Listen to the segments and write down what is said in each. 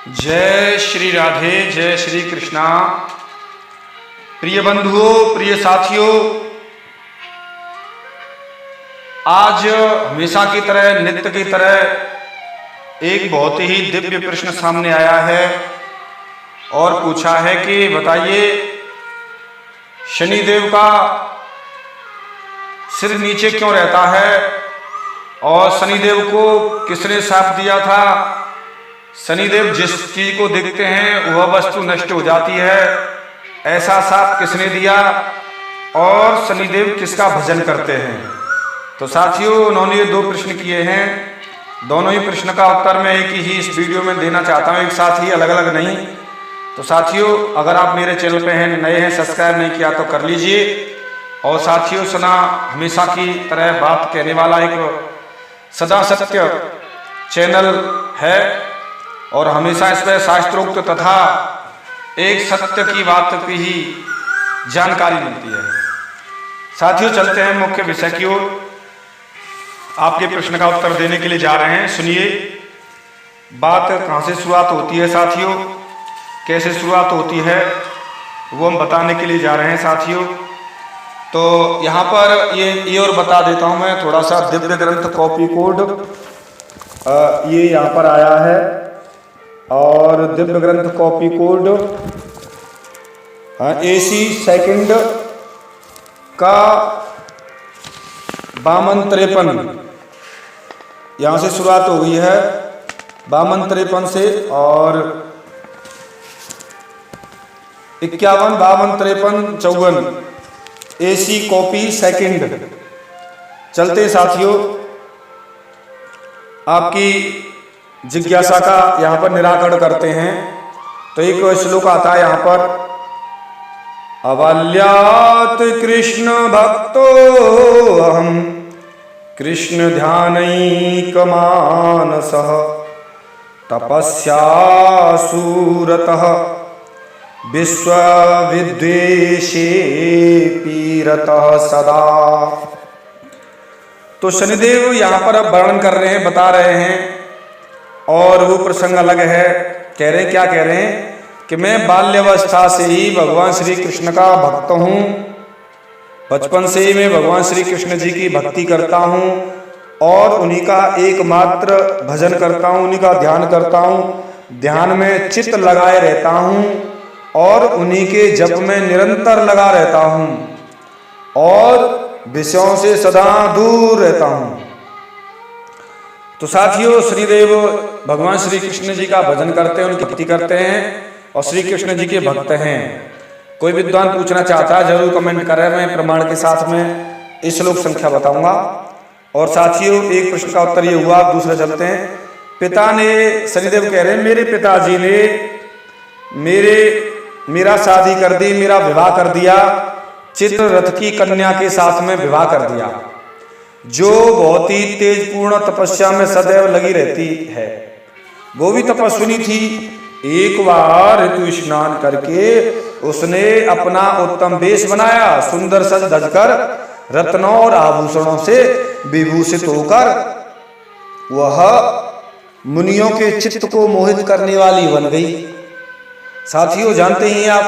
जय श्री राधे, जय श्री कृष्णा। प्रिय बंधुओं, प्रिय साथियों, आज हमेशा की तरह, नित्य की तरह एक बहुत ही दिव्य प्रश्न सामने आया है और पूछा है कि बताइए, शनिदेव का सिर नीचे क्यों रहता है और शनिदेव को किसने शाप दिया था? शनिदेव जिस चीज को देखते हैं वह वस्तु नष्ट हो जाती है, ऐसा शाप किसने दिया और शनिदेव किसका भजन करते हैं? तो साथियों, उन्होंने ये दो प्रश्न किए हैं। दोनों ही प्रश्न का उत्तर मैं एक ही इस वीडियो में देना चाहता हूं, एक साथ ही, अलग अलग नहीं। तो साथियों, अगर आप मेरे चैनल पे हैं, नए हैं, सब्सक्राइब नहीं किया तो कर लीजिए। और साथियों, सुना हमेशा की तरह बात कहने वाला एक सदा सत्य चैनल है और हमेशा इस पर शास्त्रोक्त तथा एक सत्य की बात की ही जानकारी मिलती है। साथियों, चलते हैं मुख्य विषय की ओर। आपके प्रश्न का उत्तर देने के लिए जा रहे हैं। सुनिए, बात कहां से शुरुआत होती है साथियों, कैसे शुरुआत होती है, वो हम बताने के लिए जा रहे हैं साथियों। तो यहाँ पर ये और बता देता हूँ मैं थोड़ा सा। दिव्य ग्रंथ कॉपी कोड ये यहाँ पर आया है और दिव्य ग्रंथ कॉपी कोड AC सेकंड का 5253 यहाँ से शुरुआत हो गई है, 5253 से, और 51, 52, 53, 54 AC कॉपी सेकंड। चलते साथियों, आपकी जिज्ञासा का यहाँ पर निराकरण करते हैं। तो एक श्लोक आता है यहाँ पर, अबाल्यात कृष्ण भक्तो अहम कृष्ण ध्यानैक मानसः तपस्या सूरतः विश्व विद्वेषे पीरतः सदा। तो शनिदेव यहाँ पर अब वर्णन कर रहे हैं, बता रहे हैं, और वो प्रसंग अलग है। कह रहे, क्या कह रहे हैं कि मैं बाल्यावस्था से ही भगवान श्री कृष्ण का भक्त हूँ। बचपन से ही मैं भगवान श्री कृष्ण जी की भक्ति करता हूँ और उन्हीं का एकमात्र भजन करता हूँ, उन्हीं का ध्यान करता हूँ। ध्यान में चित्त लगाए रहता हूँ और उन्हीं के जप में निरंतर लगा रहता हूँ और विषयों से सदा दूर रहता हूँ। तो साथियों, श्रीदेव भगवान श्री कृष्ण जी का भजन करते हैं, उनकी भक्ति करते हैं और श्री कृष्ण जी के भक्त हैं। कोई विद्वान पूछना चाहता है जरूर कमेंट करें, मैं प्रमाण के साथ में इस श्लोक संख्या बताऊंगा। और साथियों, एक प्रश्न का उत्तर ये हुआ। दूसरा चलते हैं। पिता ने, शनिदेव कह रहे हैं, मेरे पिताजी ने मेरा शादी कर दी, मेरा विवाह कर दिया, चित्ररथ की कन्या के साथ में विवाह कर दिया, जो बहुत ही तेजपूर्ण तपस्या में सदैव लगी रहती है। वो भी तपस्विनी थी। एक बार ऋतु स्नान करके उसने अपना उत्तम वेश बनाया, सुंदर सज धजकर रत्नों और आभूषणों से विभूषित होकर वह मुनियों के चित्त को मोहित करने वाली बन गई। साथियों, जानते ही आप,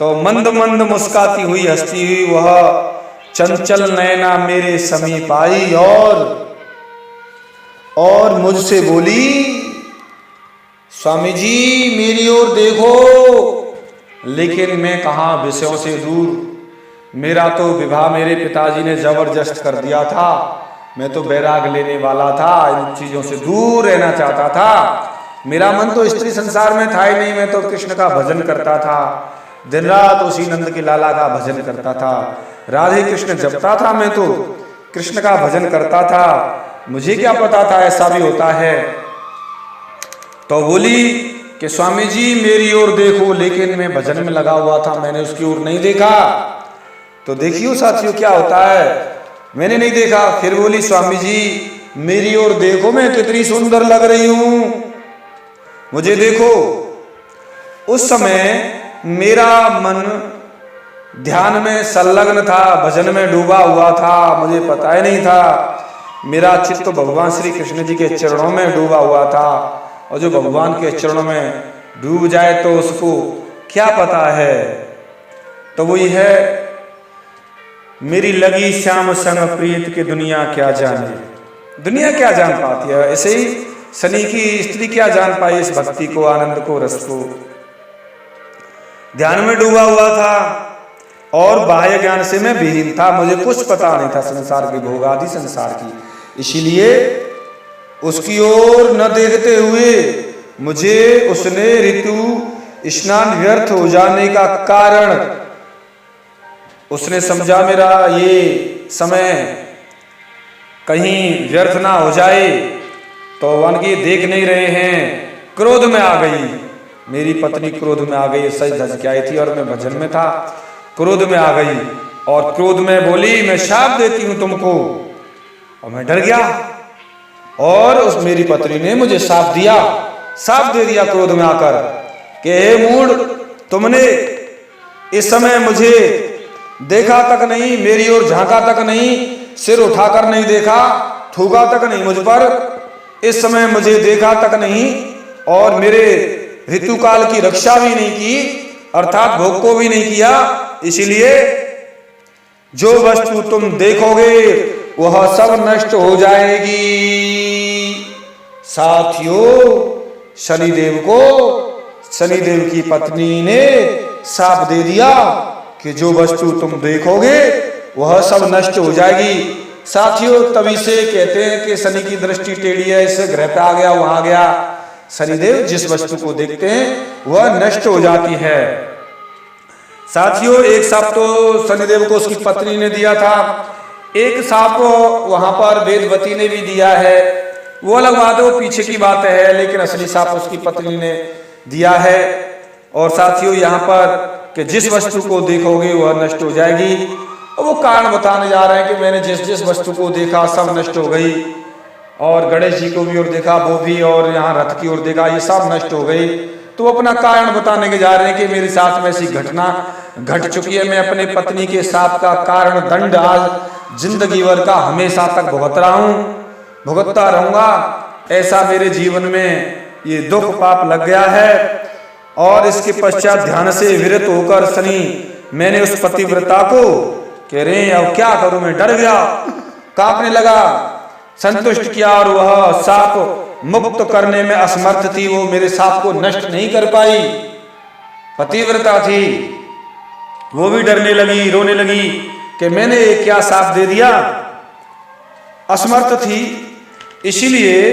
तो मंद मंद मुस्काती हुई, हंसती हुई वह चंचल नैना मेरे समीप आई और मुझसे बोली, स्वामी जी मेरी ओर देखो। लेकिन मैं कहाँ, विषयों से दूर। मेरा तो विवाह मेरे पिताजी ने जबरदस्त कर दिया था। मैं तो बैराग लेने वाला था, इन चीजों से दूर रहना चाहता था। मेरा मन तो स्त्री संसार में था ही नहीं। मैं तो कृष्ण का भजन करता था, दिन रात उसी नंद के लाला का भजन करता था, राधे कृष्ण जपता था, मैं तो कृष्ण का भजन करता था। मुझे क्या पता था ऐसा भी होता है। तो बोली कि स्वामी जी मेरी ओर देखो, लेकिन मैं भजन में लगा हुआ था, मैंने उसकी ओर नहीं देखा। तो देखियो साथियों क्या होता है, मैंने नहीं देखा। फिर बोली, स्वामी जी मेरी ओर देखो, मैं कितनी सुंदर लग रही हूं, मुझे देखो। उस समय मेरा मन ध्यान में संलग्न था, भजन में डूबा हुआ था, मुझे पता ही नहीं था। मेरा चित्त भगवान श्री कृष्ण जी के चरणों में डूबा हुआ था। और जो भगवान के चरणों में डूब जाए तो उसको क्या पता है। तो वही है, मेरी लगी श्याम संग प्रीत की दुनिया क्या जाने, दुनिया क्या जान पाती है। ऐसे ही शनि की स्त्री क्या जान पाई इस भक्ति को, आनंद को, रस को। ध्यान में डूबा हुआ था और बाह्य ज्ञान से मैं विहीन था, मुझे कुछ पता नहीं था संसार की, भोग आदि संसार की। इसीलिए उसकी ओर न देखते हुए मुझे उसने ऋतु स्नान व्यर्थ हो जाने का कारण, उसने समझा मेरा ये समय कहीं व्यर्थ ना हो जाए, तो उनकी देख नहीं रहे हैं, क्रोध में आ गई। मेरी पत्नी क्रोध में आ गई, सच धज के आई थी और मैं भजन में था, क्रोध में आ गई और क्रोध में बोली मैं शाप देती हूं तुमको। और मैं डर गया और उस मेरी पत्नी ने मुझे शाप दिया, शाप दे दिया क्रोध में आकर कि हे मूढ़, तुमने इस समय मुझे देखा तक नहीं, मेरी ओर झांका तक नहीं, सिर उठाकर नहीं देखा, थूका तक नहीं मुझ पर, इस समय मुझे देखा तक नहीं और मेरे ऋतुकाल की रक्षा भी नहीं की, अर्थात भोग को भी नहीं किया। इसीलिए जो वस्तु तुम देखोगे वह सब नष्ट हो जाएगी। साथियों, शनिदेव को शनिदेव की पत्नी ने शाप दे दिया कि जो वस्तु तुम देखोगे वह सब नष्ट हो जाएगी। साथियों, तभी से कहते हैं कि शनि की दृष्टि टेढ़ी है, इस ग्रह पे आ गया, वहां गया। शनिदेव जिस वस्तु को देखते हैं वह नष्ट हो जाती है। साथियों, एक शाप तो शनिदेव को उसकी पत्नी ने दिया था, एक शाप वहां पर वेदवती ने भी दिया है, वो अलग बात है, वो पीछे की बात है, लेकिन असली शाप उसकी पत्नी ने दिया है। और साथियों, यहाँ पर कि जिस वस्तु को देखोगे वह नष्ट हो जाएगी, और वो कारण बताने जा रहे हैं कि मैंने जिस जिस वस्तु को देखा सब नष्ट हो गई, और गणेश जी को भी और देखा वो भी, और यहाँ रथ की ओर देखा ये सब नष्ट हो गई। तो अपना कारण बताने के जा रहे हैं कि मेरे साथ में ऐसी घटना घट चुकी है, मैं अपने पत्नी के शाप का कारण दंड आज जिंदगी भर का हमेशा तक भुगत रहा हूं, भुगतता रहूंगा। ऐसा मेरे जीवन में ये दुख पाप लग गया है। और इसके पश्चात ध्यान से विरत होकर शनि, मैंने उस पतिव्रता को कह रहे हैं अब क्या करूं, मैं डर गया, कांपने लगा, संतुष्ट किया और वह शाप मुक्त करने में असमर्थ थी, वो मेरे शाप को नष्ट नहीं कर पाई। पतिव्रता थी, वो भी डरने लगी, रोने लगी कि मैंने क्या शाप दे दिया, असमर्थ थी। इसीलिए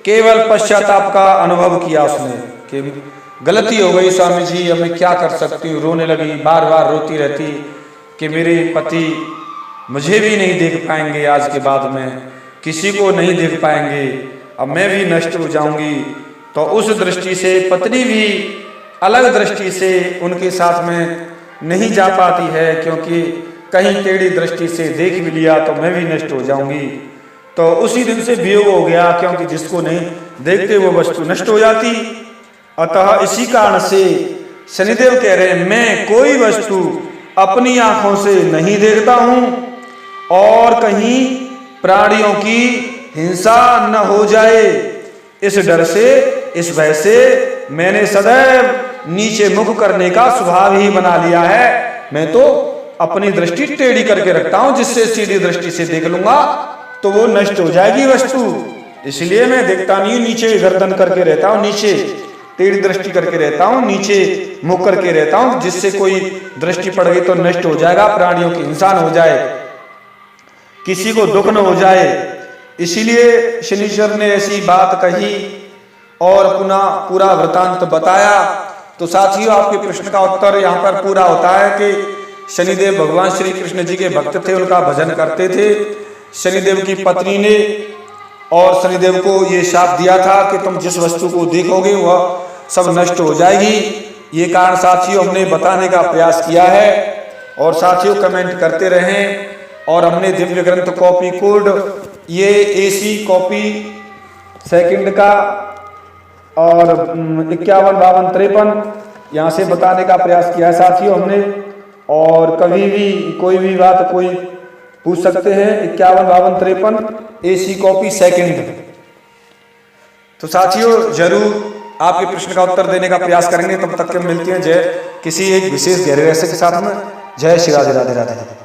केवल पश्चाताप का अनुभव किया उसने कि गलती हो गई स्वामी जी, अब मैं क्या कर सकती हूँ। रोने लगी, बार बार रोती रहती कि मेरे पति मुझे भी नहीं देख पाएंगे, आज के बाद में किसी को नहीं देख पाएंगे, अब मैं भी नष्ट हो जाऊंगी। तो उस दृष्टि से पत्नी भी अलग दृष्टि से उनके साथ में नहीं जा पाती है, क्योंकि कहीं टेढ़ी दृष्टि से देख भी लिया तो मैं भी नष्ट हो जाऊंगी। तो उसी दिन से वियोग हो गया, क्योंकि जिसको नहीं देखते वो वस्तु नष्ट हो जाती। अतः इसी कारण से शनिदेव कह रहे हैं मैं कोई वस्तु अपनी आंखों से नहीं देखता हूं, और कहीं प्राणियों की हिंसा न हो जाए, इस डर से, इस भय से मैंने सदैव नीचे मुख करने का स्वभाव ही बना लिया है। मैं तो अपनी दृष्टि टेढ़ी करके रखता हूं, जिससे सीधी दृष्टि से देख लूंगा तो वो नष्ट हो जाएगी वस्तु। इसलिए मैं देखता नहीं, नीचे गर्दन करके रहता हूं, नीचे टेढ़ी दृष्टि करके रहता हूं, नीचे मुख करके रहता हूं, जिससे कोई दृष्टि पड़ गई तो नष्ट हो जाएगा, प्राणियों की हिंसा न हो जाए, किसी को दुख न हो जाए। इसीलिए शनिश्वर ने ऐसी बात कही और पुनः पूरा वृतांत बताया। तो साथियों, आपके प्रश्न का उत्तर यहाँ पर पूरा होता है कि शनिदेव भगवान श्री कृष्ण जी के भक्त थे, उनका भजन करते थे। शनिदेव की पत्नी ने और शनिदेव को ये शाप दिया था कि तुम जिस वस्तु को देखोगे वह सब नष्ट हो जाएगी। ये कारण साथियों हमने बताने का प्रयास किया है, और साथियों कमेंट करते रहें। और हमने दिव्य ग्रंथ कॉपी कोड, ये AC कॉपी सेकंड का और 51 52 53 यहाँ से बताने का प्रयास किया है साथियों हमने। और कभी भी कोई भी बात कोई पूछ सकते हैं, 51 52 53 AC कॉपी सेकंड। तो साथियों जरूर आपके प्रश्न का उत्तर देने का प्रयास करेंगे। तब तक के मिलते हैं जय किसी एक विशेष गहरे रहस्य के साथ में। जय श्री राधे राधे राधे।